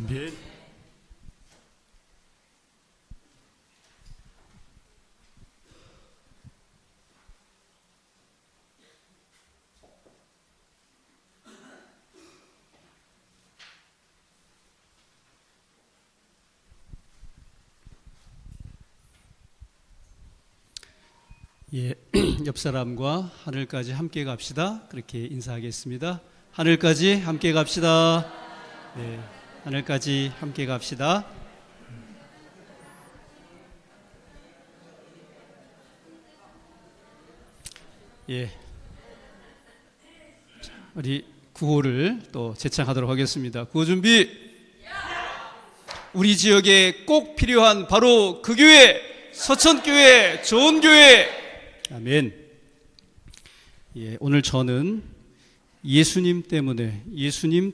아멘. 예, 옆 사람과 하늘까지 함께 갑시다. 그렇게 인사하겠습니다. 하늘까지 함께 갑시다. 네, 하늘까지 함께 갑시다. 예, 우리 구호를 또 재창하도록 하겠습니다. 구호 준비. 우리 지역에 꼭 필요한 바로 그 교회, 서천교회, 좋은 교회. 아멘. 예, 오늘 저는 예수님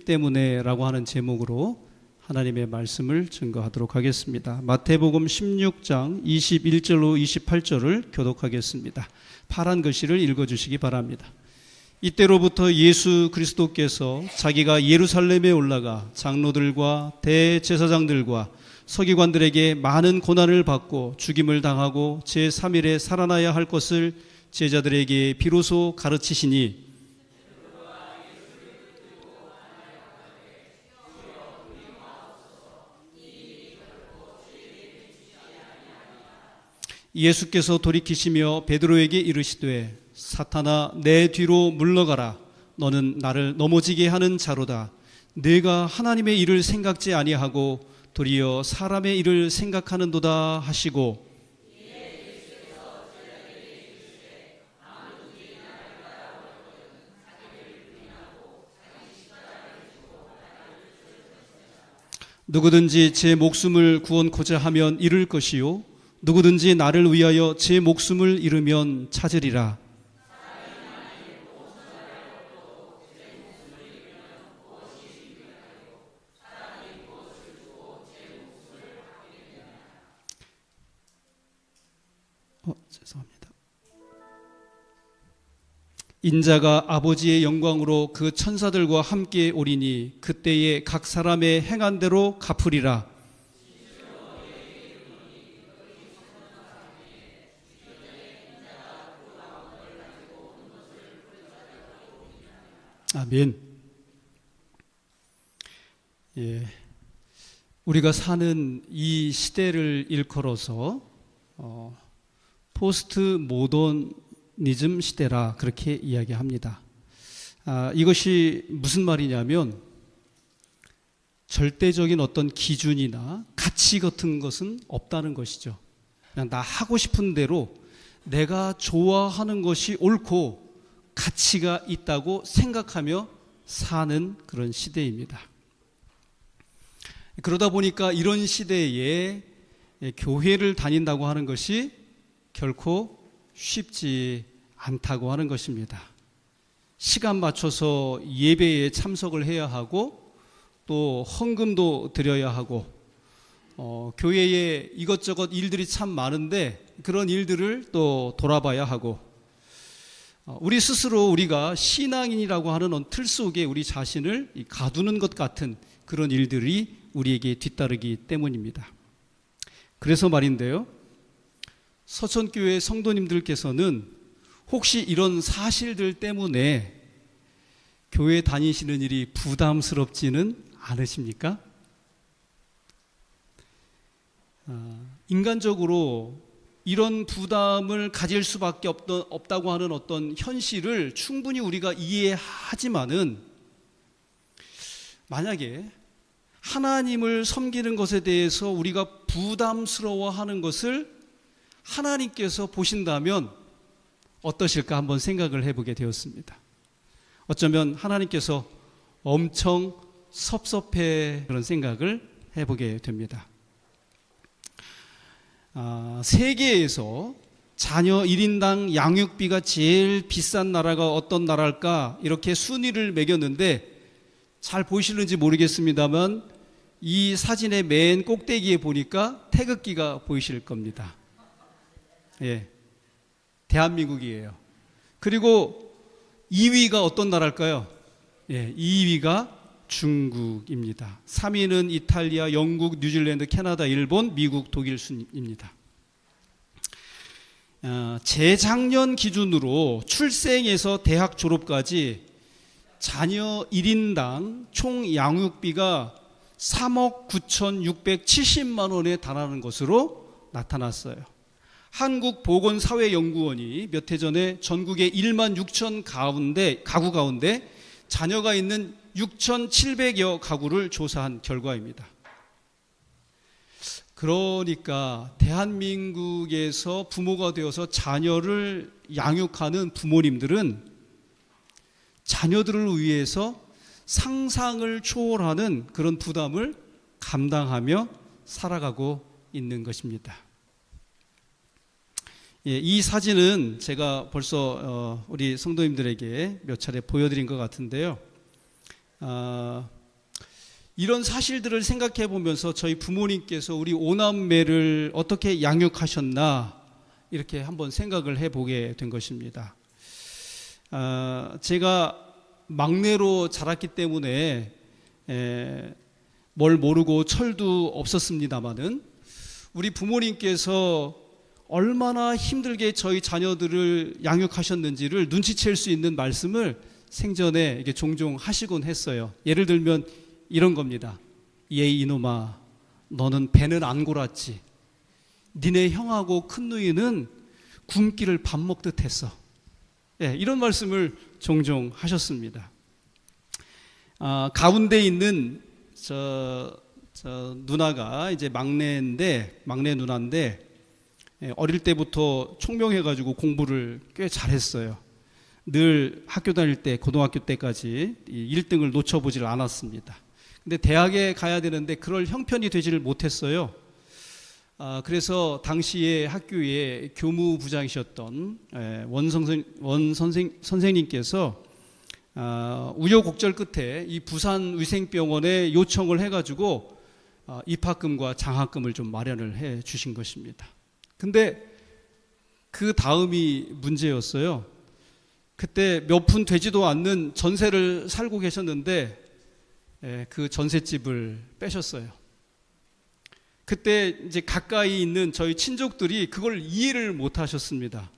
때문에라고 하는 제목으로 하나님의 말씀을 증거하도록 하겠습니다. 마태복음 16장 21절로 28절을 교독하겠습니다. 파란 글씨를 읽어주시기 바랍니다. 이때로부터 예수 그리스도께서 자기가 예루살렘에 올라가 장로들과 대제사장들과 서기관들에게 많은 고난을 받고 죽임을 당하고 제3일에 살아나야 할 것을 제자들에게 비로소 가르치시니 예수께서 돌이키시며 베드로에게 이르시되 사탄아 내 뒤로 물러가라. 너는 나를 넘어지게 하는 자로다. 내가 하나님의 일을 생각지 아니하고 도리어 사람의 일을 생각하는도다 하시고 누구든지 제 목숨을 구원코자 하면 잃을 것이요 누구든지 나를 위하여 제 목숨을 잃으면 찾으리라. 죄송합니다. 인자가 아버지의 영광으로 그 천사들과 함께 오리니 그때에 각 사람의 행한 대로 갚으리라. 아멘. 예, 우리가 사는 이 시대를 일컬어서 포스트 모더니즘 시대라 그렇게 이야기합니다. 이것이 무슨 말이냐면 절대적인 어떤 기준이나 가치 같은 것은 없다는 것이죠. 그냥 나 하고 싶은 대로 내가 좋아하는 것이 옳고 가치가 있다고 생각하며 사는 그런 시대입니다. 그러다 보니까 이런 시대에 교회를 다닌다고 하는 것이 결코 쉽지 않다고 하는 것입니다. 시간 맞춰서 예배에 참석을 해야 하고 또 헌금도 드려야 하고 교회에 이것저것 일들이 참 많은데 그런 일들을 또 돌아봐야 하고 우리 스스로 우리가 신앙인이라고 하는 틀 속에 우리 자신을 가두는 것 같은 그런 일들이 우리에게 뒤따르기 때문입니다. 그래서 말인데요, 서천교회 성도님들께서는 혹시 이런 사실들 때문에 교회 다니시는 일이 부담스럽지는 않으십니까? 인간적으로 이런 부담을 가질 수밖에 없다고 하는 어떤 현실을 충분히 우리가 이해하지만은 만약에 하나님을 섬기는 것에 대해서 우리가 부담스러워하는 것을 하나님께서 보신다면 어떠실까 한번 생각을 해보게 되었습니다. 어쩌면 하나님께서 엄청 섭섭해 그런 생각을 해보게 됩니다. 세계에서 자녀 1인당 양육비가 제일 비싼 나라가 어떤 나라일까 이렇게 순위를 매겼는데 잘 보이시는지 모르겠습니다만 이 사진의 맨 꼭대기에 보니까 태극기가 보이실 겁니다. 예, 대한민국이에요. 그리고 2위가 어떤 나라일까요? 예, 2위가 중국입니다. 3위는 이탈리아, 영국, 뉴질랜드, 캐나다, 일본, 미국, 독일 순입니다. 재작년 기준으로 출생에서 대학 졸업까지 자녀 1인당 총 양육비가 3억 9,670만 원에 달하는 것으로 나타났어요. 한국보건사회연구원이 몇 해 전에 전국의 1만 6천 가구 가운데 자녀가 있는 6,700여 가구를 조사한 결과입니다. 그러니까 대한민국에서 부모가 되어서 자녀를 양육하는 부모님들은 자녀들을 위해서 상상을 초월하는 그런 부담을 감당하며 살아가고 있는 것입니다. 이 사진은 제가 벌써 우리 성도님들에게 몇 차례 보여드린 것 같은데요. 이런 사실들을 생각해 보면서 저희 부모님께서 우리 오남매를 어떻게 양육하셨나 이렇게 한번 생각을 해보게 된 것입니다. 제가 막내로 자랐기 때문에 뭘 모르고 철도 없었습니다마는 우리 부모님께서 얼마나 힘들게 저희 자녀들을 양육하셨는지를 눈치챌 수 있는 말씀을 생전에 이게 종종 하시곤 했어요. 예를 들면 이런 겁니다. 얘 이놈아, 너는 배는 안 골았지. 니네 형하고 큰 누이는 굶기를 밥 먹듯 했어. 이런 말씀을 종종 하셨습니다. 가운데 있는 저 누나가 이제 막내 누나인데 어릴 때부터 총명해가지고 공부를 꽤 잘했어요. 늘 학교 다닐 때 고등학교 때까지 1등을 놓쳐보질 않았습니다. 근데 대학에 가야 되는데 그럴 형편이 되지를 못했어요. 그래서 당시에 학교에 교무부장이셨던 선생님께서 우여곡절 끝에 이 부산위생병원에 요청을 해가지고 입학금과 장학금을 좀 마련을 해 주신 것입니다. 근데 그 다음이 문제였어요. 그때 몇 푼 되지도 않는 전세를 살고 계셨는데 그 전셋집을 빼셨어요. 그때 이제 가까이 있는 저희 친족들이 그걸 이해를 못 하셨습니다.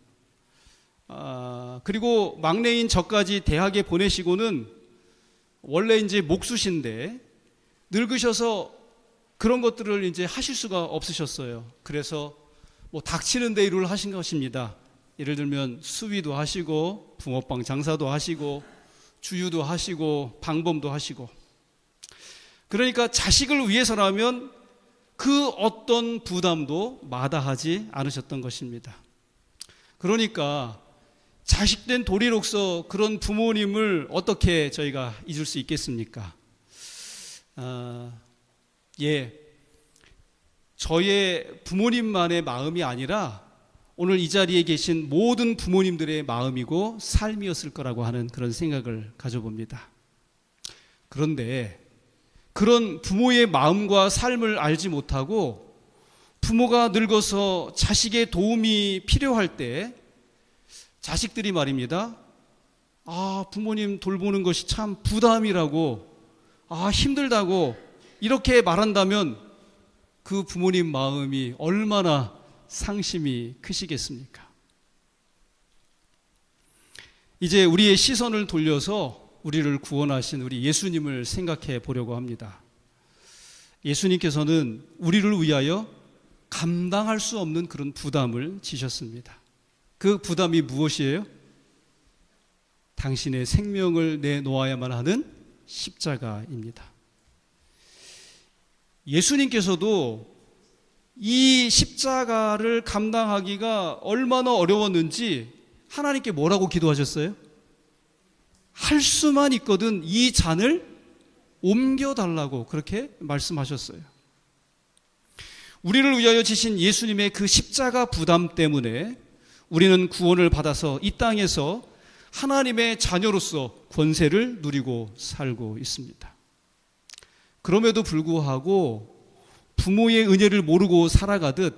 그리고 막내인 저까지 대학에 보내시고는 원래 이제 목수신데 늙으셔서 그런 것들을 이제 하실 수가 없으셨어요. 그래서 뭐 닥치는 데 일을 하신 것입니다. 예를 들면 수위도 하시고 붕어빵 장사도 하시고 주유도 하시고 방범도 하시고, 그러니까 자식을 위해서라면 그 어떤 부담도 마다하지 않으셨던 것입니다. 그러니까 자식된 도리로서 그런 부모님을 어떻게 저희가 잊을 수 있겠습니까? 저의 부모님만의 마음이 아니라 오늘 이 자리에 계신 모든 부모님들의 마음이고 삶이었을 거라고 하는 그런 생각을 가져봅니다. 그런데 그런 부모의 마음과 삶을 알지 못하고 부모가 늙어서 자식의 도움이 필요할 때 자식들이 말입니다. 부모님 돌보는 것이 참 부담이라고, 힘들다고 이렇게 말한다면 그 부모님 마음이 얼마나 상심이 크시겠습니까? 이제 우리의 시선을 돌려서 우리를 구원하신 우리 예수님을 생각해 보려고 합니다. 예수님께서는 우리를 위하여 감당할 수 없는 그런 부담을 지셨습니다. 그 부담이 무엇이에요? 당신의 생명을 내놓아야만 하는 십자가입니다. 예수님께서도 이 십자가를 감당하기가 얼마나 어려웠는지 하나님께 뭐라고 기도하셨어요? 할 수만 있거든 이 잔을 옮겨달라고 그렇게 말씀하셨어요. 우리를 위하여 지신 예수님의 그 십자가 부담 때문에 우리는 구원을 받아서 이 땅에서 하나님의 자녀로서 권세를 누리고 살고 있습니다. 그럼에도 불구하고 부모의 은혜를 모르고 살아가듯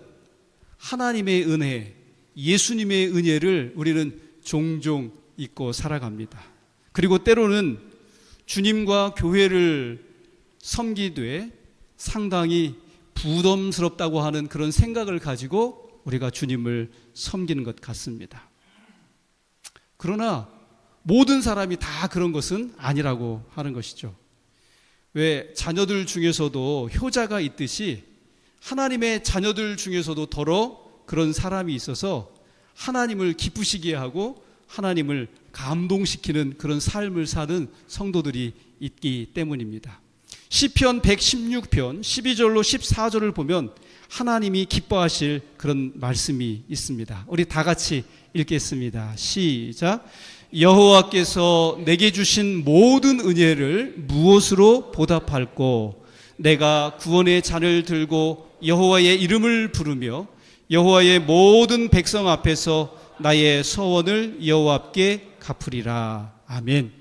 하나님의 은혜, 예수님의 은혜를 우리는 종종 잊고 살아갑니다. 그리고 때로는 주님과 교회를 섬기되 상당히 부담스럽다고 하는 그런 생각을 가지고 우리가 주님을 섬기는 것 같습니다. 그러나 모든 사람이 다 그런 것은 아니라고 하는 것이죠. 왜 자녀들 중에서도 효자가 있듯이 하나님의 자녀들 중에서도 더러 그런 사람이 있어서 하나님을 기쁘시게 하고 하나님을 감동시키는 그런 삶을 사는 성도들이 있기 때문입니다. 시편 116편 12절로 14절을 보면 하나님이 기뻐하실 그런 말씀이 있습니다. 우리 다 같이 읽겠습니다. 시작. 여호와께서 내게 주신 모든 은혜를 무엇으로 보답할꼬? 내가 구원의 잔을 들고 여호와의 이름을 부르며 여호와의 모든 백성 앞에서 나의 서원을 여호와께 갚으리라. 아멘.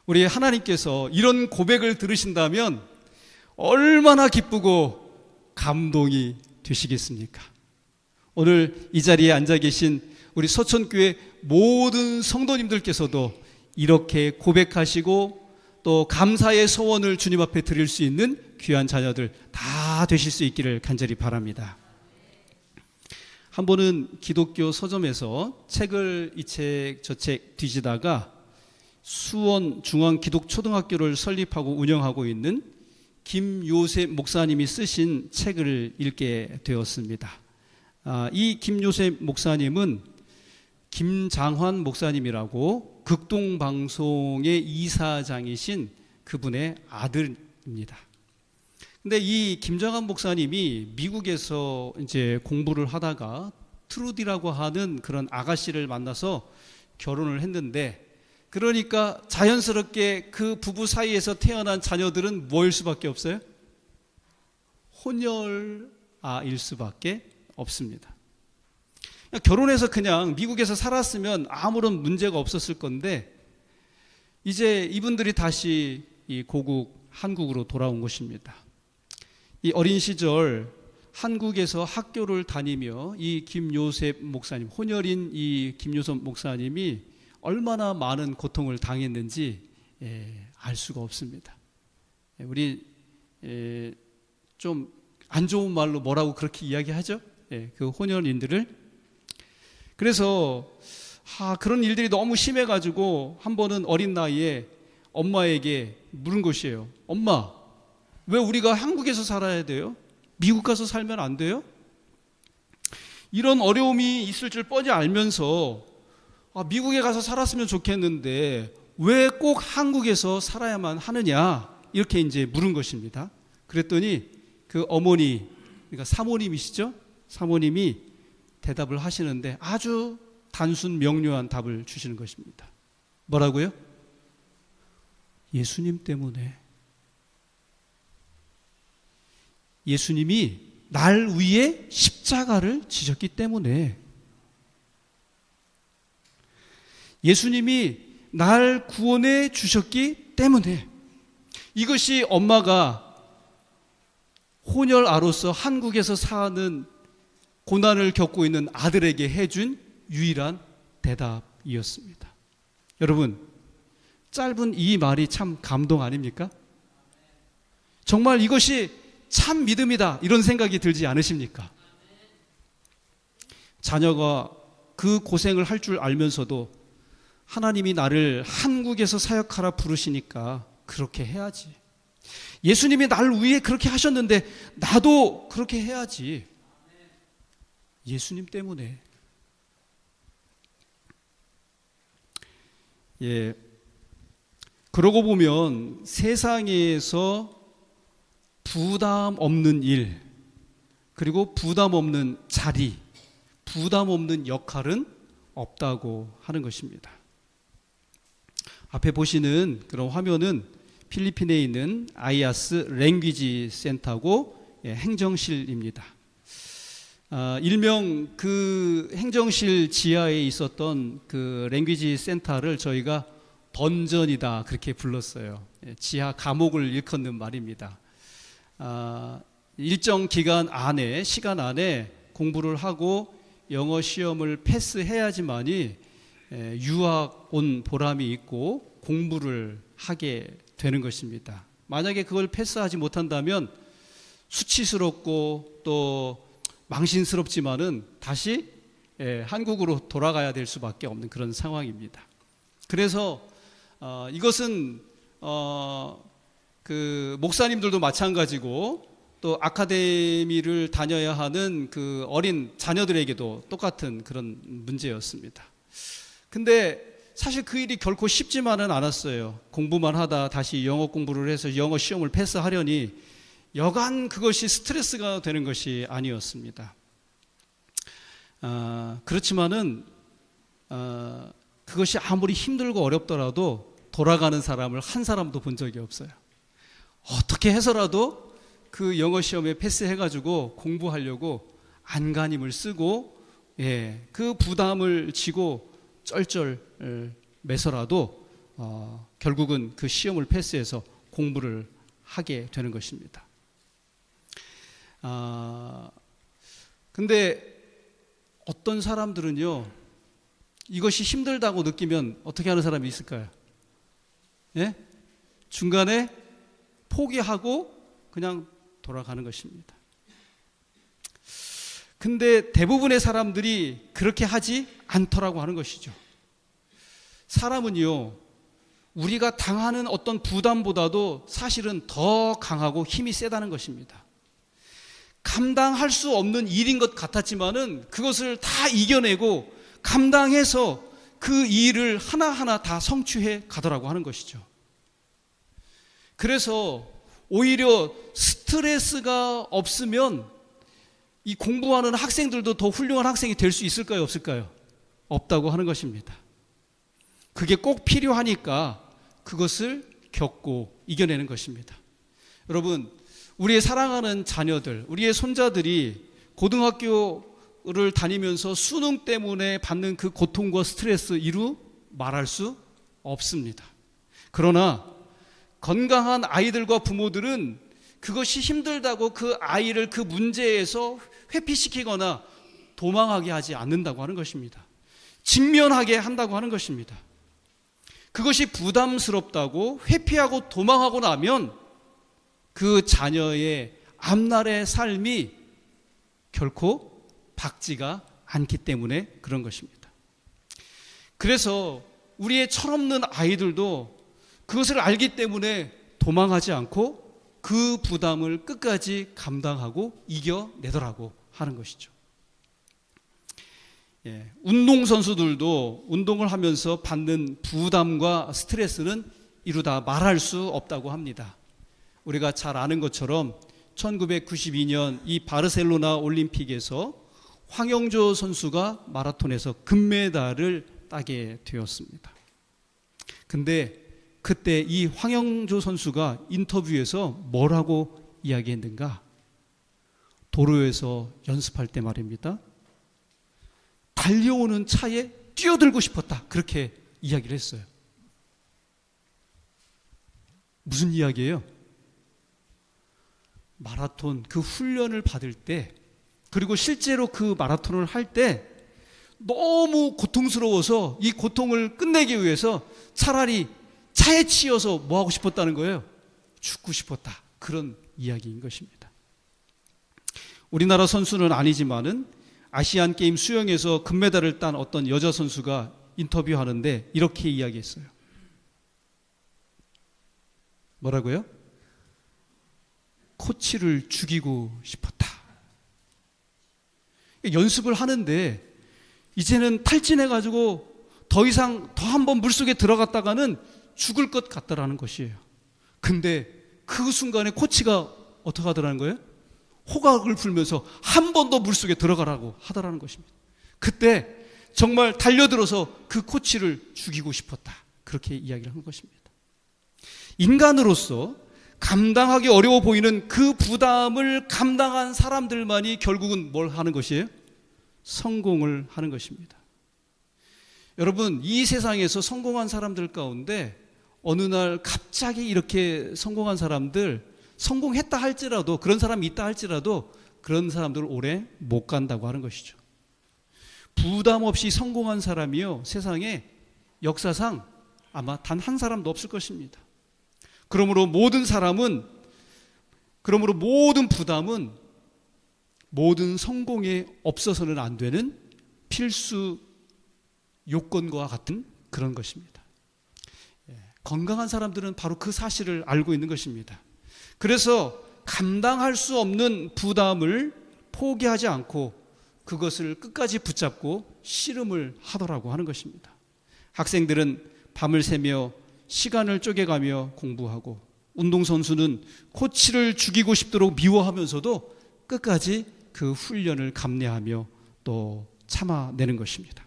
우리 하나님께서 이런 고백을 들으신다면 얼마나 기쁘고 감동이 되시겠습니까? 오늘 이 자리에 앉아 계신 우리 서천교회 모든 성도님들께서도 이렇게 고백하시고 또 감사의 소원을 주님 앞에 드릴 수 있는 귀한 자녀들 다 되실 수 있기를 간절히 바랍니다. 한 번은 기독교 서점에서 책을 이 책 저 책 뒤지다가 수원 중앙기독초등학교를 설립하고 운영하고 있는 김요셉 목사님이 쓰신 책을 읽게 되었습니다. 이 김요셉 목사님은 김장환 목사님이라고 극동방송의 이사장이신 그분의 아들입니다. 근데 이 김장환 목사님이 미국에서 이제 공부를 하다가 트루디라고 하는 그런 아가씨를 만나서 결혼을 했는데, 그러니까 자연스럽게 그 부부 사이에서 태어난 자녀들은 뭐일 수밖에 없어요? 혼혈아일 수밖에 없습니다. 결혼해서 그냥 미국에서 살았으면 아무런 문제가 없었을 건데 이제 이분들이 다시 이 고국 한국으로 돌아온 것입니다. 이 어린 시절 한국에서 학교를 다니며 이 김요셉 목사님, 혼혈인 이 김요셉 목사님이 얼마나 많은 고통을 당했는지 알 수가 없습니다. 우리 좀 안 좋은 말로 뭐라고 그렇게 이야기하죠? 그 혼혈인들을. 그래서 그런 일들이 너무 심해가지고 한 번은 어린 나이에 엄마에게 물은 것이에요. 엄마, 왜 우리가 한국에서 살아야 돼요? 미국 가서 살면 안 돼요? 이런 어려움이 있을 줄 뻔히 알면서 미국에 가서 살았으면 좋겠는데 왜 꼭 한국에서 살아야만 하느냐, 이렇게 이제 물은 것입니다. 그랬더니 그 어머니, 그러니까 사모님이시죠? 사모님이 대답을 하시는데 아주 단순 명료한 답을 주시는 것입니다. 뭐라고요? 예수님 때문에. 예수님이 날 위해 십자가를 지셨기 때문에. 예수님이 날 구원해 주셨기 때문에. 이것이 엄마가 혼혈아로서 한국에서 사는 고난을 겪고 있는 아들에게 해준 유일한 대답이었습니다. 여러분, 짧은 이 말이 참 감동 아닙니까? 정말 이것이 참 믿음이다, 이런 생각이 들지 않으십니까? 자녀가 그 고생을 할 줄 알면서도 하나님이 나를 한국에서 사역하라 부르시니까 그렇게 해야지. 예수님이 나를 위해 그렇게 하셨는데 나도 그렇게 해야지. 예수님 때문에. 그러고 보면 세상에서 부담 없는 일, 그리고 부담 없는 자리, 부담 없는 역할은 없다고 하는 것입니다. 앞에 보시는 그런 화면은 필리핀에 있는 아이아스 랭귀지 센터고 행정실입니다. 일명 그 행정실 지하에 있었던 그 랭귀지 센터를 저희가 던전이다, 그렇게 불렀어요. 지하 감옥을 일컫는 말입니다. 일정 기간 안에, 시간 안에 공부를 하고 영어 시험을 패스해야지만이 유학 온 보람이 있고 공부를 하게 되는 것입니다. 만약에 그걸 패스하지 못한다면 수치스럽고 또 망신스럽지만은 다시 한국으로 돌아가야 될 수밖에 없는 그런 상황입니다. 그래서 이것은 그 목사님들도 마찬가지고 또 아카데미를 다녀야 하는 그 어린 자녀들에게도 똑같은 그런 문제였습니다. 근데 사실 그 일이 결코 쉽지만은 않았어요. 공부만 하다 다시 영어 공부를 해서 영어 시험을 패스하려니 여간 그것이 스트레스가 되는 것이 아니었습니다. 그렇지만은 그것이 아무리 힘들고 어렵더라도 돌아가는 사람을 한 사람도 본 적이 없어요. 어떻게 해서라도 그 영어 시험에 패스해가지고 공부하려고 안간힘을 쓰고 그 부담을 지고 쩔쩔 매서라도 결국은 그 시험을 패스해서 공부를 하게 되는 것입니다. 근데 어떤 사람들은요, 이것이 힘들다고 느끼면 어떻게 하는 사람이 있을까요? 예? 중간에 포기하고 그냥 돌아가는 것입니다. 근데 대부분의 사람들이 그렇게 하지 않더라고 하는 것이죠. 사람은요, 우리가 당하는 어떤 부담보다도 사실은 더 강하고 힘이 세다는 것입니다. 감당할 수 없는 일인 것 같았지만은 그것을 다 이겨내고 감당해서 그 일을 하나하나 다 성취해 가더라고 하는 것이죠. 그래서 오히려 스트레스가 없으면 이 공부하는 학생들도 더 훌륭한 학생이 될 수 있을까요, 없을까요? 없다고 하는 것입니다. 그게 꼭 필요하니까 그것을 겪고 이겨내는 것입니다. 여러분, 우리의 사랑하는 자녀들, 우리의 손자들이 고등학교를 다니면서 수능 때문에 받는 그 고통과 스트레스 이루 말할 수 없습니다. 그러나 건강한 아이들과 부모들은 그것이 힘들다고 그 아이를 그 문제에서 회피시키거나 도망하게 하지 않는다고 하는 것입니다. 직면하게 한다고 하는 것입니다. 그것이 부담스럽다고 회피하고 도망하고 나면 그 자녀의 앞날의 삶이 결코 밝지가 않기 때문에 그런 것입니다. 그래서 우리의 철없는 아이들도 그것을 알기 때문에 도망하지 않고 그 부담을 끝까지 감당하고 이겨내더라고 하는 것이죠. 운동선수들도 운동을 하면서 받는 부담과 스트레스는 이루다 말할 수 없다고 합니다. 우리가 잘 아는 것처럼 1992년 이 바르셀로나 올림픽에서 황영조 선수가 마라톤에서 금메달을 따게 되었습니다. 근데 그때 이 황영조 선수가 인터뷰에서 뭐라고 이야기했는가? 도로에서 연습할 때 말입니다. 달려오는 차에 뛰어들고 싶었다. 그렇게 이야기를 했어요. 무슨 이야기예요? 마라톤 그 훈련을 받을 때, 그리고 실제로 그 마라톤을 할 때 너무 고통스러워서 이 고통을 끝내기 위해서 차라리 차에 치여서 뭐 하고 싶었다는 거예요? 죽고 싶었다. 그런 이야기인 것입니다. 우리나라 선수는 아니지만은 아시안 게임 수영에서 금메달을 딴 어떤 여자 선수가 인터뷰하는데 이렇게 이야기했어요. 뭐라고요? 코치를 죽이고 싶었다. 연습을 하는데 이제는 탈진해가지고 더 이상 더 한 번 물속에 들어갔다가는 죽을 것 같다라는 것이에요. 근데 그 순간에 코치가 어떻게 하더라는 거예요? 호각을 불면서 한 번 더 물속에 들어가라고 하더라는 것입니다. 그때 정말 달려들어서 그 코치를 죽이고 싶었다. 그렇게 이야기를 한 것입니다. 인간으로서 감당하기 어려워 보이는 그 부담을 감당한 사람들만이 결국은 뭘 하는 것이에요? 성공을 하는 것입니다. 여러분, 이 세상에서 성공한 사람들 가운데 어느 날 갑자기 이렇게 성공한 사람들, 성공했다 할지라도, 그런 사람이 있다 할지라도 그런 사람들 오래 못 간다고 하는 것이죠. 부담 없이 성공한 사람이요, 세상에 역사상 아마 단 한 사람도 없을 것입니다. 그러므로 모든 모든 부담은 모든 성공에 없어서는 안 되는 필수 요건과 같은 그런 것입니다. 건강한 사람들은 바로 그 사실을 알고 있는 것입니다. 그래서 감당할 수 없는 부담을 포기하지 않고 그것을 끝까지 붙잡고 씨름을 하더라고 하는 것입니다. 학생들은 밤을 새며 시간을 쪼개가며 공부하고, 운동선수는 코치를 죽이고 싶도록 미워하면서도 끝까지 그 훈련을 감내하며 또 참아내는 것입니다.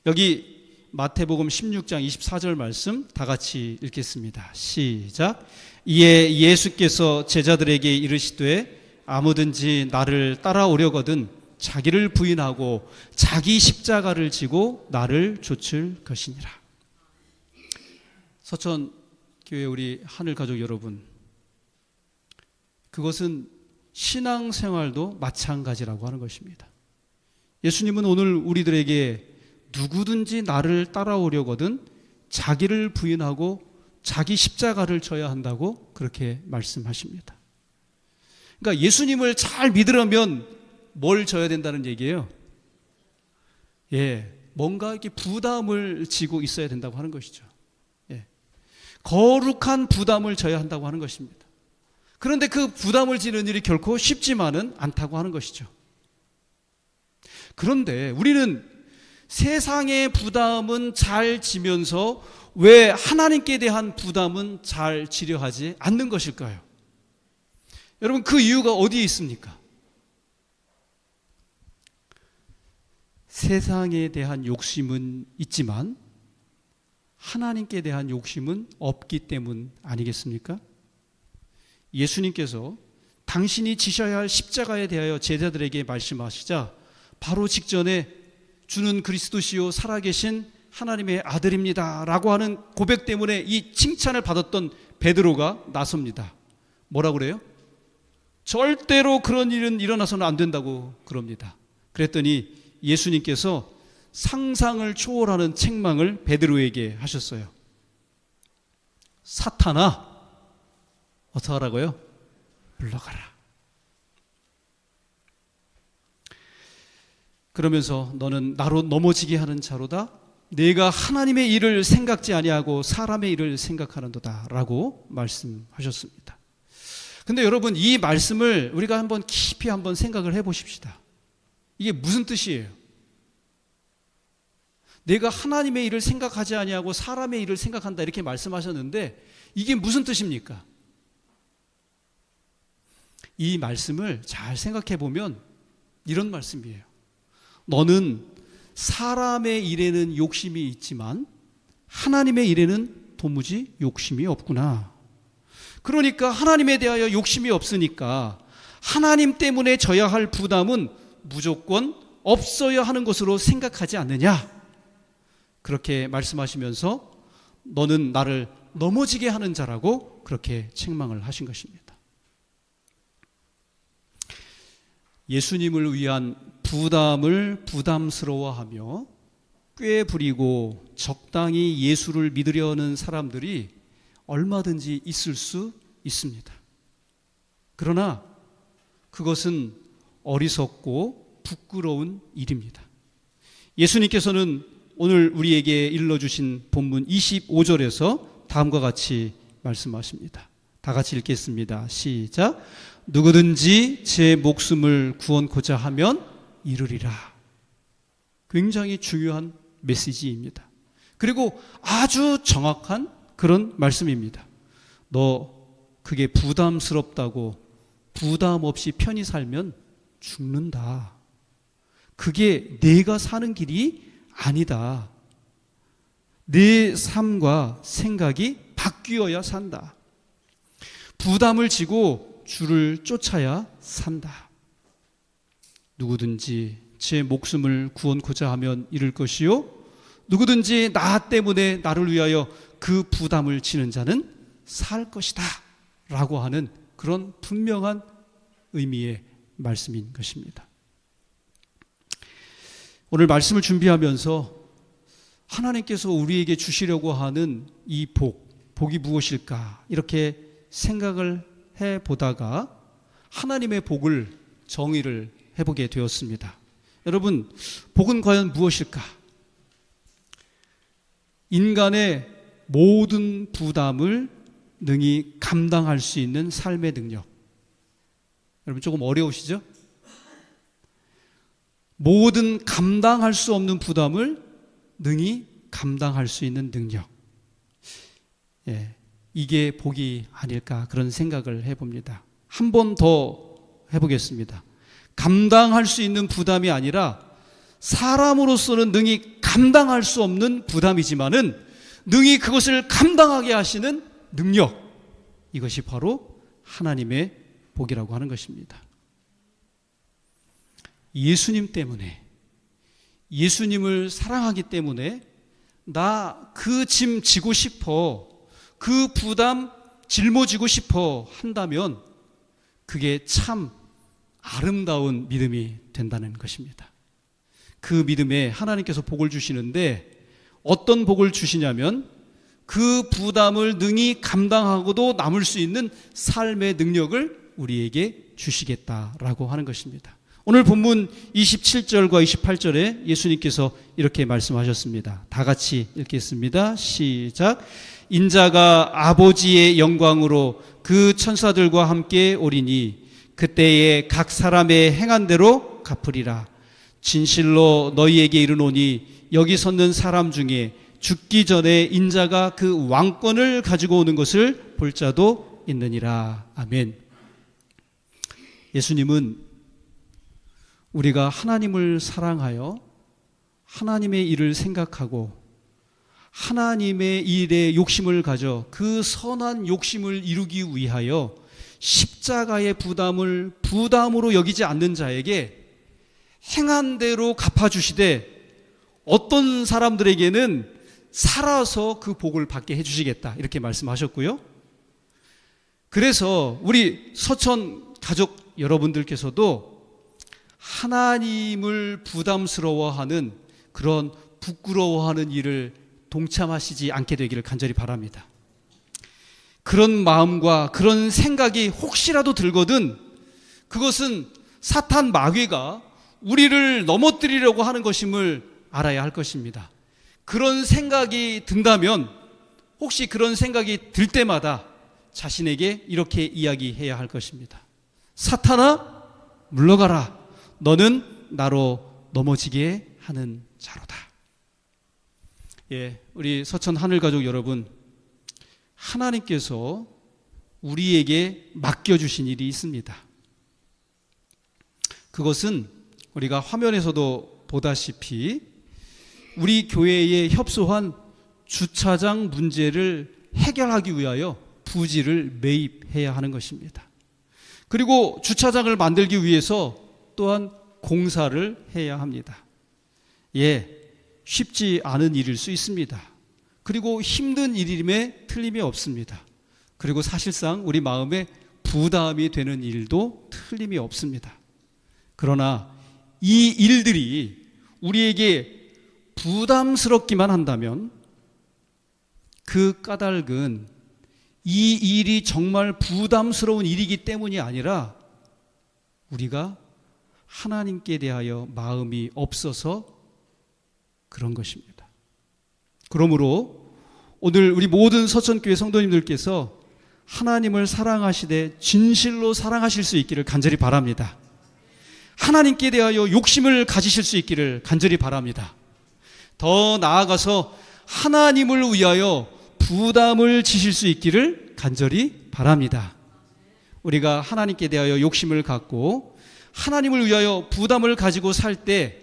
여기 마태복음 16장 24절 말씀 다 같이 읽겠습니다. 시작. 이에 예수께서 제자들에게 이르시되 아무든지 나를 따라오려거든 자기를 부인하고 자기 십자가를 지고 나를 좇을 것이니라. 서천교회 우리 하늘가족 여러분, 그것은 신앙생활도 마찬가지라고 하는 것입니다. 예수님은 오늘 우리들에게 누구든지 나를 따라오려거든 자기를 부인하고 자기 십자가를 져야 한다고 그렇게 말씀하십니다. 그러니까 예수님을 잘 믿으려면 뭘 져야 된다는 얘기예요? 뭔가 이렇게 부담을 지고 있어야 된다고 하는 것이죠. 거룩한 부담을 져야 한다고 하는 것입니다. 그런데 그 부담을 지는 일이 결코 쉽지만은 않다고 하는 것이죠. 그런데 우리는 세상의 부담은 잘 지면서 왜 하나님께 대한 부담은 잘 지려 하지 않는 것일까요? 여러분, 그 이유가 어디에 있습니까? 세상에 대한 욕심은 있지만 하나님께 대한 욕심은 없기 때문 아니겠습니까? 예수님께서 당신이 지셔야 할 십자가에 대하여 제자들에게 말씀하시자 바로 직전에 주는 그리스도시요 살아계신 하나님의 아들입니다 라고 하는 고백 때문에 이 칭찬을 받았던 베드로가 나섭니다. 뭐라고 그래요? 절대로 그런 일은 일어나서는 안 된다고 그럽니다. 그랬더니 예수님께서 상상을 초월하는 책망을 베드로에게 하셨어요. 사탄아, 어떻게 하라고요? 물러가라. 그러면서 너는 나로 넘어지게 하는 자로다. 내가 하나님의 일을 생각지 아니하고 사람의 일을 생각하는도다 라고 말씀하셨습니다. 근데 여러분, 이 말씀을 우리가 한번 깊이 한번 생각을 해보십시다. 이게 무슨 뜻이에요? 내가 하나님의 일을 생각하지 아니하고 사람의 일을 생각한다 이렇게 말씀하셨는데 이게 무슨 뜻입니까? 이 말씀을 잘 생각해 보면 이런 말씀이에요. 너는 사람의 일에는 욕심이 있지만 하나님의 일에는 도무지 욕심이 없구나. 그러니까 하나님에 대하여 욕심이 없으니까 하나님 때문에 져야 할 부담은 무조건 없어야 하는 것으로 생각하지 않느냐, 그렇게 말씀하시면서 너는 나를 넘어지게 하는 자라고 그렇게 책망을 하신 것입니다. 예수님을 위한 부담을 부담스러워하며 꽤 부리고 적당히 예수를 믿으려는 사람들이 얼마든지 있을 수 있습니다. 그러나 그것은 어리석고 부끄러운 일입니다. 예수님께서는 오늘 우리에게 일러주신 본문 25절에서 다음과 같이 말씀하십니다. 다 같이 읽겠습니다. 시작. 누구든지 제 목숨을 구원코자 하면 이르리라. 굉장히 중요한 메시지입니다. 그리고 아주 정확한 그런 말씀입니다. 너 그게 부담스럽다고 부담 없이 편히 살면 죽는다. 그게 내가 사는 길이 아니다. 내 삶과 생각이 바뀌어야 산다. 부담을 지고 주를 쫓아야 산다. 누구든지 제 목숨을 구원코자 하면 이룰 것이요, 누구든지 나 때문에 나를 위하여 그 부담을 지는 자는 살 것이다 라고 하는 그런 분명한 의미의 말씀인 것입니다. 오늘 말씀을 준비하면서 하나님께서 우리에게 주시려고 하는 이 복, 복이 무엇일까 이렇게 생각을 해보다가 하나님의 복을 정의를 해보게 되었습니다. 여러분, 복은 과연 무엇일까? 인간의 모든 부담을 능히 감당할 수 있는 삶의 능력. 여러분 조금 어려우시죠? 모든 감당할 수 없는 부담을 능히 감당할 수 있는 능력. 이게 복이 아닐까 그런 생각을 해봅니다. 한 번 더 해보겠습니다. 감당할 수 있는 부담이 아니라 사람으로서는 능히 감당할 수 없는 부담이지만은 능히 그것을 감당하게 하시는 능력, 이것이 바로 하나님의 복이라고 하는 것입니다. 예수님 때문에, 예수님을 사랑하기 때문에 나 그 짐 지고 싶어, 그 부담 짊어지고 싶어 한다면 그게 참 아름다운 믿음이 된다는 것입니다. 그 믿음에 하나님께서 복을 주시는데 어떤 복을 주시냐면 그 부담을 능히 감당하고도 남을 수 있는 삶의 능력을 우리에게 주시겠다라고 하는 것입니다. 오늘 본문 27절과 28절에 예수님께서 이렇게 말씀하셨습니다. 다 같이 읽겠습니다. 시작. 인자가 아버지의 영광으로 그 천사들과 함께 오리니 그때에 각 사람의 행한 대로 갚으리라. 진실로 너희에게 이르노니 여기 섰는 사람 중에 죽기 전에 인자가 그 왕권을 가지고 오는 것을 볼 자도 있느니라. 아멘. 예수님은 우리가 하나님을 사랑하여 하나님의 일을 생각하고 하나님의 일에 욕심을 가져 그 선한 욕심을 이루기 위하여 십자가의 부담을 부담으로 여기지 않는 자에게 행한 대로 갚아주시되 어떤 사람들에게는 살아서 그 복을 받게 해주시겠다 이렇게 말씀하셨고요. 그래서 우리 서천 가족 여러분들께서도 하나님을 부담스러워하는 그런 부끄러워하는 일을 동참하시지 않게 되기를 간절히 바랍니다. 그런 마음과 그런 생각이 혹시라도 들거든 그것은 사탄 마귀가 우리를 넘어뜨리려고 하는 것임을 알아야 할 것입니다. 그런 생각이 든다면 혹시 그런 생각이 들 때마다 자신에게 이렇게 이야기해야 할 것입니다. 사탄아, 물러가라. 너는 나로 넘어지게 하는 자로다. 우리 서천 하늘가족 여러분, 하나님께서 우리에게 맡겨주신 일이 있습니다. 그것은 우리가 화면에서도 보다시피 우리 교회에 협소한 주차장 문제를 해결하기 위하여 부지를 매입해야 하는 것입니다. 그리고 주차장을 만들기 위해서 또한 공사를 해야 합니다. 쉽지 않은 일일 수 있습니다. 그리고 힘든 일임에 틀림이 없습니다. 그리고 사실상 우리 마음에 부담이 되는 일도 틀림이 없습니다. 그러나 이 일들이 우리에게 부담스럽기만 한다면 그 까닭은 이 일이 정말 부담스러운 일이기 때문이 아니라 우리가 하나님께 대하여 마음이 없어서 그런 것입니다. 그러므로 오늘 우리 모든 서천교회 성도님들께서 하나님을 사랑하시되 진실로 사랑하실 수 있기를 간절히 바랍니다. 하나님께 대하여 욕심을 가지실 수 있기를 간절히 바랍니다. 더 나아가서 하나님을 위하여 부담을 지실 수 있기를 간절히 바랍니다. 우리가 하나님께 대하여 욕심을 갖고 하나님을 위하여 부담을 가지고 살 때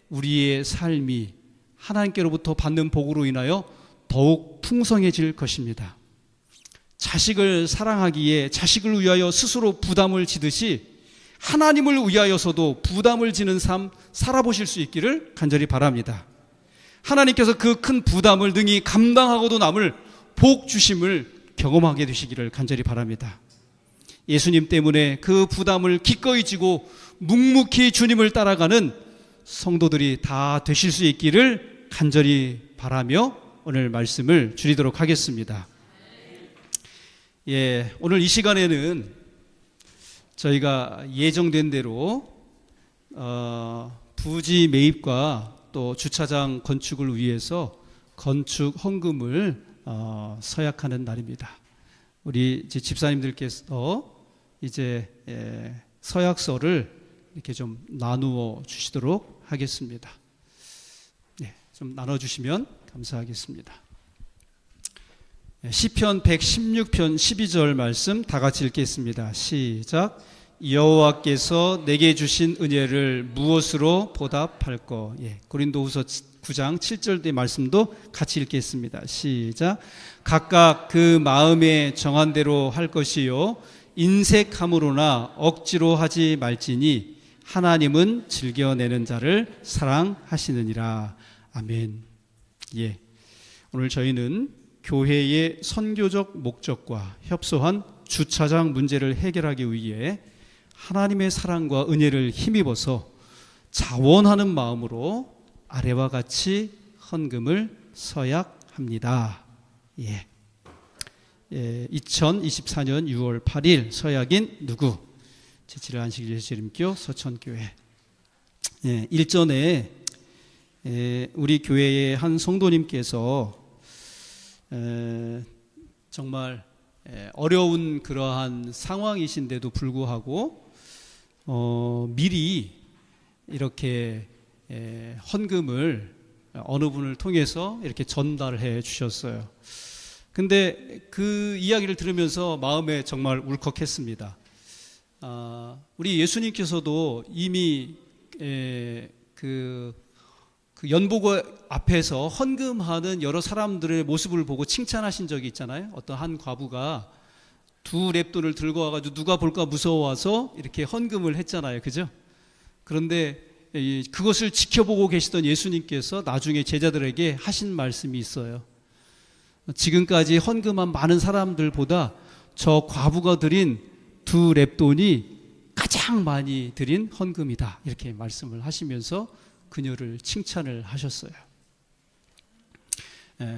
우리의 삶이 하나님께로부터 받는 복으로 인하여 더욱 풍성해질 것입니다. 자식을 사랑하기에 자식을 위하여 스스로 부담을 지듯이 하나님을 위하여서도 부담을 지는 삶 살아보실 수 있기를 간절히 바랍니다. 하나님께서 그 큰 부담을 능히 감당하고도 남을 복 주심을 경험하게 되시기를 간절히 바랍니다. 예수님 때문에 그 부담을 기꺼이 지고 묵묵히 주님을 따라가는 성도들이 다 되실 수 있기를 간절히 바라며 오늘 말씀을 줄이도록 하겠습니다. 오늘 이 시간에는 저희가 예정된 대로 부지 매입과 또 주차장 건축을 위해서 건축 헌금을 서약하는 날입니다. 우리 이제 집사님들께서 이제 서약서를 이렇게 좀 나누어 주시도록 하겠습니다. 좀 나눠주시면 감사하겠습니다. 시편 116편 12절 말씀 다 같이 읽겠습니다. 시작. 여호와께서 내게 주신 은혜를 무엇으로 보답할꼬. 고린도후서 9장 7절의 말씀도 같이 읽겠습니다. 시작. 각각 그 마음에 정한 대로 할 것이요 인색함으로나 억지로 하지 말지니 하나님은 즐겨내는 자를 사랑하시느니라. 아멘. 오늘 저희는 교회의 선교적 목적과 협소한 주차장 문제를 해결하기 위해 하나님의 사랑과 은혜를 힘입어서 자원하는 마음으로 아래와 같이 헌금을 서약합니다. 2024년 6월 8일 서약인 누구? 제7회 안식 예수님교 서천교회. 일전에 우리 교회의 한 성도님께서 정말 어려운 그러한 상황이신데도 불구하고 미리 이렇게 헌금을 어느 분을 통해서 이렇게 전달해 주셨어요. 근데 그 이야기를 들으면서 마음에 정말 울컥했습니다. 우리 예수님께서도 이미 그 연보고 앞에서 헌금하는 여러 사람들의 모습을 보고 칭찬하신 적이 있잖아요. 어떤 한 과부가 2렙돈을 들고 와가지고 누가 볼까 무서워서 이렇게 헌금을 했잖아요. 그죠? 그런데 그것을 지켜보고 계시던 예수님께서 나중에 제자들에게 하신 말씀이 있어요. 지금까지 헌금한 많은 사람들보다 저 과부가 드린 2렙돈이 가장 많이 드린 헌금이다. 이렇게 말씀을 하시면서 그녀를 칭찬을 하셨어요.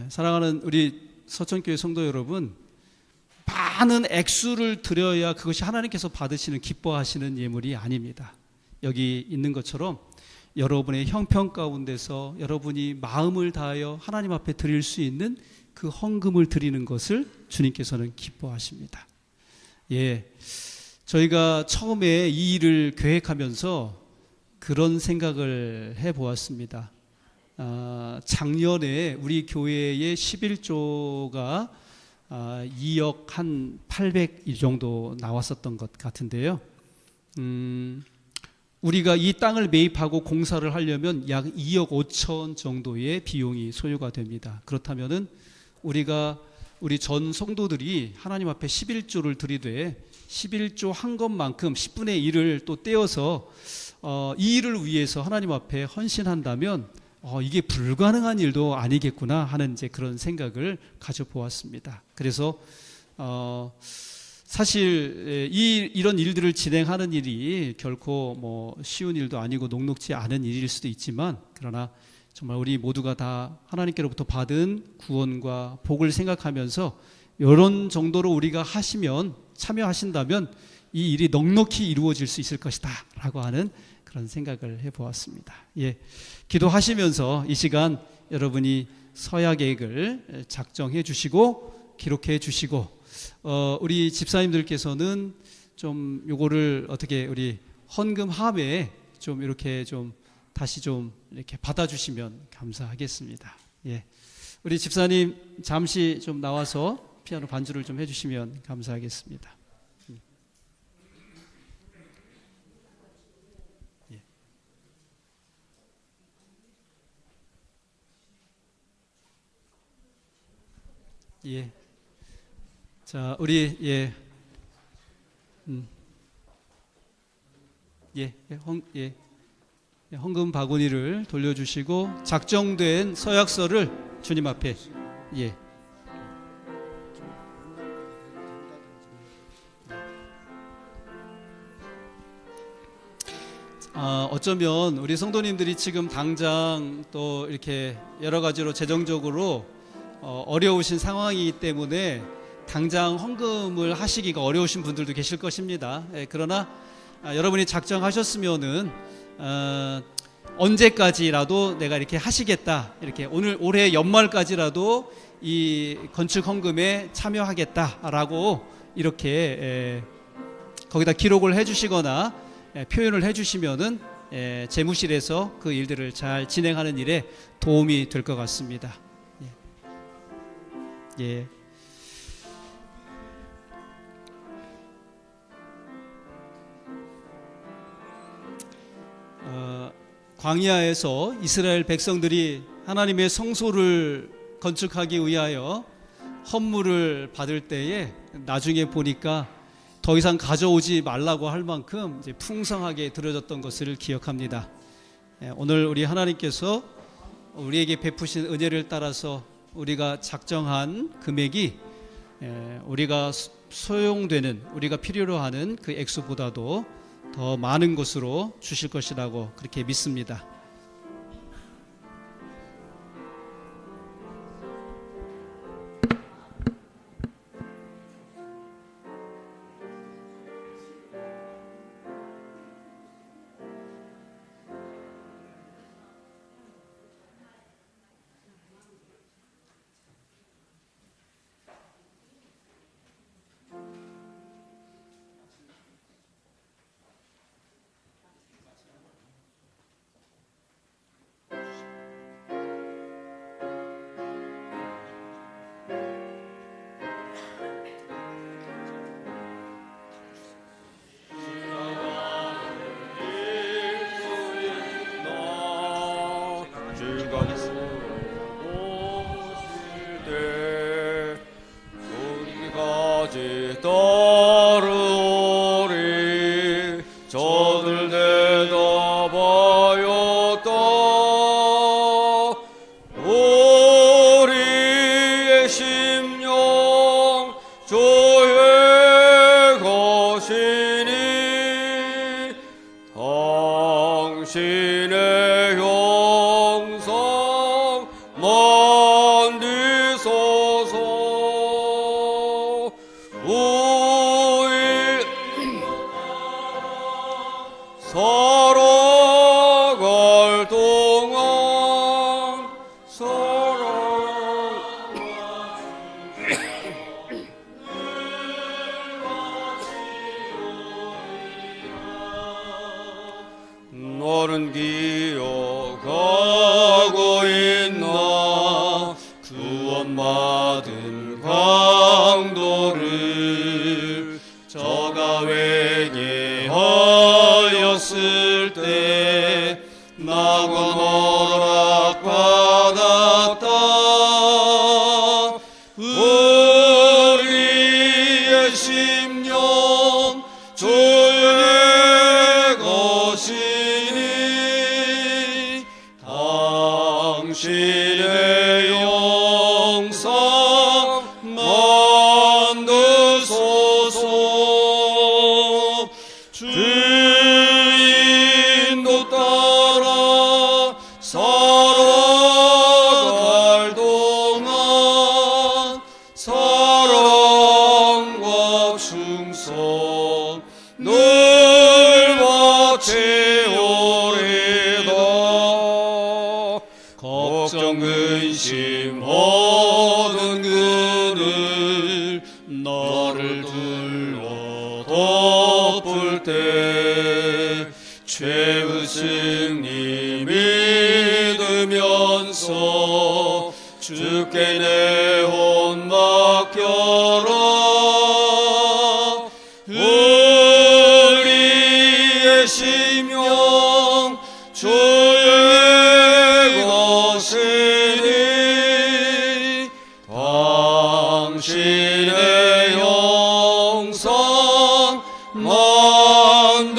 사랑하는 우리 서천교회 성도 여러분, 많은 액수를 드려야 그것이 하나님께서 받으시는 기뻐하시는 예물이 아닙니다. 여기 있는 것처럼 여러분의 형편 가운데서 여러분이 마음을 다하여 하나님 앞에 드릴 수 있는 그 헌금을 드리는 것을 주님께서는 기뻐하십니다. 저희가 처음에 이 일을 계획하면서 그런 생각을 해보았습니다. 작년에 우리 교회의 11조가 2억 한 800일 정도 나왔었던 것 같은데요. 우리가 이 땅을 매입하고 공사를 하려면 약 2억 5천 정도의 비용이 소요가 됩니다. 그렇다면은 우리 전 성도들이 하나님 앞에 11조를 드리되 11조 한 것만큼 10분의 1을 또 떼어서 이 일을 위해서 하나님 앞에 헌신한다면 이게 불가능한 일도 아니겠구나 하는 이제 그런 생각을 가져보았습니다. 그래서 사실 이런 일들을 진행하는 일이 결코 뭐 쉬운 일도 아니고 녹록지 않은 일일 수도 있지만, 그러나 정말 우리 모두가 다 하나님께로부터 받은 구원과 복을 생각하면서 이런 정도로 우리가 참여하신다면 이 일이 넉넉히 이루어질 수 있을 것이다 라고 하는 그런 생각을 해보았습니다. 기도하시면서 이 시간 여러분이 서약액을 작정해 주시고 기록해 주시고, 우리 집사님들께서는 좀 요거를 어떻게 우리 헌금함에 좀 이렇게 좀 다시 좀 이렇게 받아주시면 감사하겠습니다. 우리 집사님 잠시 좀 나와서 피아노 반주를 좀 해주시면 감사하겠습니다. 자, 우리 헌금 바구니를 돌려주시고 작정된 서약서를 주님 앞에 어쩌면 우리 성도님들이 지금 당장 또 이렇게 여러 가지로 재정적으로 어려우신 상황이기 때문에 당장 헌금을 하시기가 어려우신 분들도 계실 것입니다. 그러나 여러분이 작정하셨으면은 언제까지라도 내가 이렇게 하시겠다, 이렇게 올해 연말까지라도 이 건축 헌금에 참여하겠다라고 이렇게 거기다 기록을 해주시거나 표현을 해주시면은 재무실에서 그 일들을 잘 진행하는 일에 도움이 될 것 같습니다. 예. 광야에서 이스라엘 백성들이 하나님의 성소를 건축하기 위하여 헌물을 받을 때에 나중에 보니까 더 이상 가져오지 말라고 할 만큼 이제 풍성하게 들어졌던 것을 기억합니다. 오늘 우리 하나님께서 우리에게 베푸신 은혜를 따라서 우리가 작정한 금액이 우리가 소용되는, 우리가 필요로 하는 그 액수보다도 더 많은 것으로 주실 것이라고 그렇게 믿습니다. 따르오리 저들 대답하였다. 우리의 심령 주의 것이니 당신의 형상 만드소서. 살아갈 동안 너는 기억하고 있나 구원받은 강도를 저가 회개하였을 때 낙원 허락받았다. 우리의 심령 주의 것이니 당신의 영상 만드소서. 주인도 따라 살아갈 동안 사랑과 충성 늘 바치오리다. 걱정 근심 모든 그늘 나를 둘러 덮을 때 죄의 승리 믿으면서 주께 내 혼 맡겨라. 우리의 심령 주의 것이니 당신의 영상 만드소서.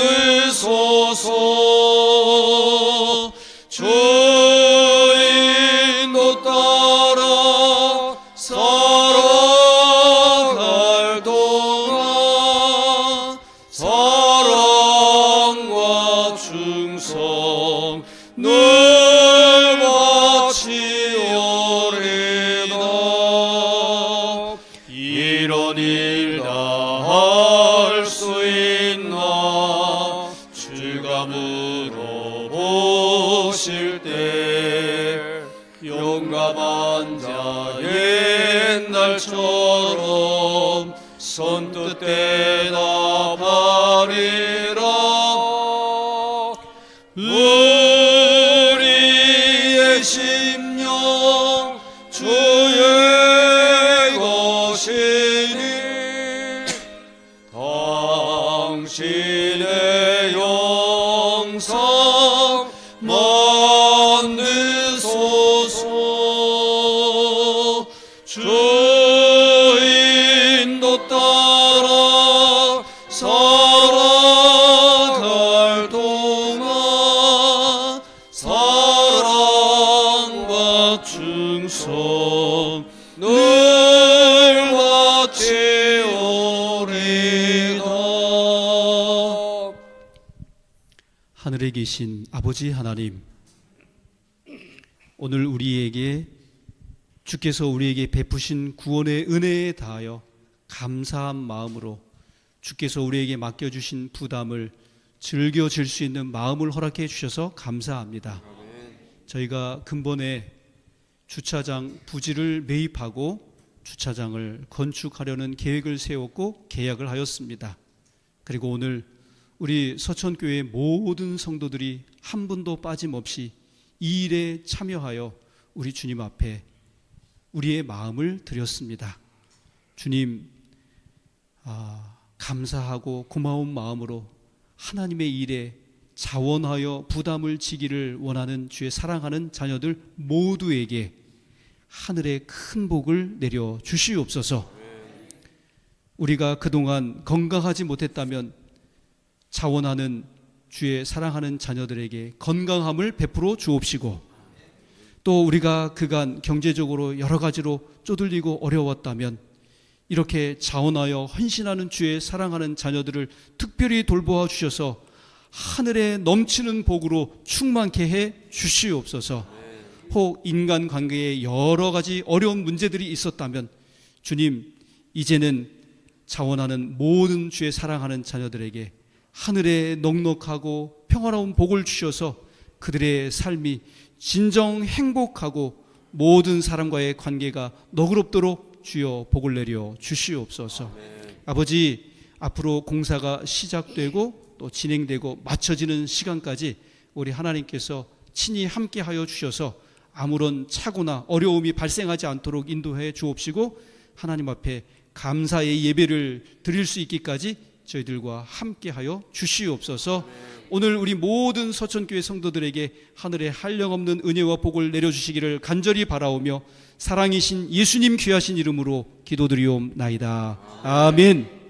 주인도 따라 살아갈 동안 사랑과 충성 늘 바치오리다. 이런 참으로 보실 때 용감한 자 옛날처럼 선뜻 대답하리라. 우리의 심령 주의 것이니 당신의 영상 만드소서. 주 인도 따라 살아갈 동안 사랑과 충성 늘 바치오리다. 하늘에 계신 아버지 하나님, 오늘 우리에게 주께서 우리에게 베푸신 구원의 은혜에 다하여 감사한 마음으로 주께서 우리에게 맡겨주신 부담을 즐겨 질 수 있는 마음을 허락해 주셔서 감사합니다. 저희가 근본에 주차장 부지를 매입하고 주차장을 건축하려는 계획을 세웠고 계약을 하였습니다. 그리고 오늘 우리 서천교회 모든 성도들이 한 분도 빠짐없이 이 일에 참여하여 우리 주님 앞에 우리의 마음을 드렸습니다. 주님, 감사하고 고마운 마음으로 하나님의 일에 자원하여 부담을 지기를 원하는 주의 사랑하는 자녀들 모두에게 하늘의 큰 복을 내려 주시옵소서. 우리가 그동안 건강하지 못했다면 자원하는 주의 사랑하는 자녀들에게 건강함을 베풀어 주옵시고, 또 우리가 그간 경제적으로 여러 가지로 쪼들리고 어려웠다면 이렇게 자원하여 헌신하는 주의 사랑하는 자녀들을 특별히 돌보아 주셔서 하늘에 넘치는 복으로 충만케 해 주시옵소서. 혹 인간관계에 여러 가지 어려운 문제들이 있었다면 주님, 이제는 자원하는 모든 주의 사랑하는 자녀들에게 하늘에 넉넉하고 평화로운 복을 주셔서 그들의 삶이 진정 행복하고 모든 사람과의 관계가 너그럽도록 주여 복을 내려 주시옵소서. 아버지, 앞으로 공사가 시작되고 또 진행되고 마쳐지는 시간까지 우리 하나님께서 친히 함께하여 주셔서 아무런 착오나 어려움이 발생하지 않도록 인도해 주옵시고, 하나님 앞에 감사의 예배를 드릴 수 있기까지 저희들과 함께하여 주시옵소서. 오늘 우리 모든 서천교회 성도들에게 하늘의 한량없는 은혜와 복을 내려주시기를 간절히 바라오며 사랑이신 예수님 귀하신 이름으로 기도드리옵나이다. 아멘.